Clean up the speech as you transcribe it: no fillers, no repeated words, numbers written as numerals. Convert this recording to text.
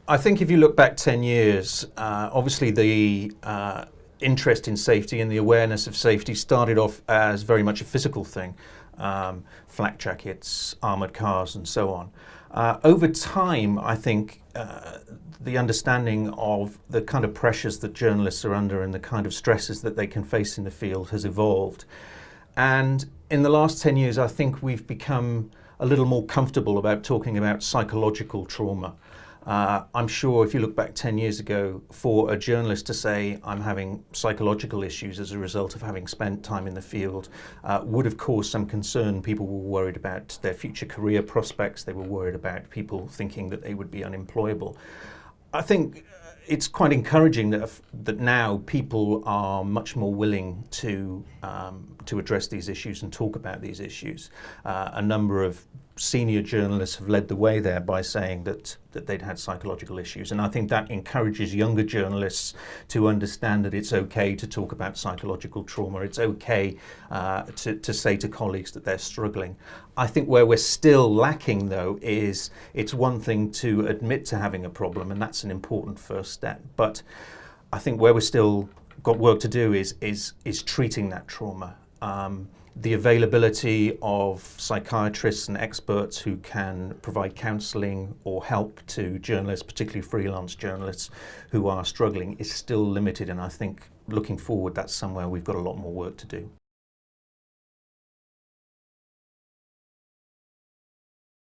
I think if you look back 10 years, obviously the interest in safety and the awareness of safety started off as very much a physical thing, flak jackets, armoured cars and so on. Over time, I think the understanding of the kind of pressures that journalists are under and the kind of stresses that they can face in the field has evolved. And in the last 10 years, I think we've become a little more comfortable about talking about psychological trauma. I'm sure if you look back 10 years ago, for a journalist to say, I'm having psychological issues as a result of having spent time in the field, would have caused some concern. People were worried about their future career prospects. They were worried about people thinking that they would be unemployable. I think it's quite encouraging that now people are much more willing to address these issues and talk about these issues. A number of senior journalists have led the way there by saying that they'd had psychological issues, and I think that encourages younger journalists to understand that it's okay to talk about psychological trauma. It's okay to say to colleagues that they're struggling. I think where we're still lacking, though, is it's one thing to admit to having a problem, and that's an important first step. But I think where we're still got work to do is treating that trauma. The availability of psychiatrists and experts who can provide counselling or help to journalists, particularly freelance journalists who are struggling, is still limited, and I think looking forward that's somewhere we've got a lot more work to do.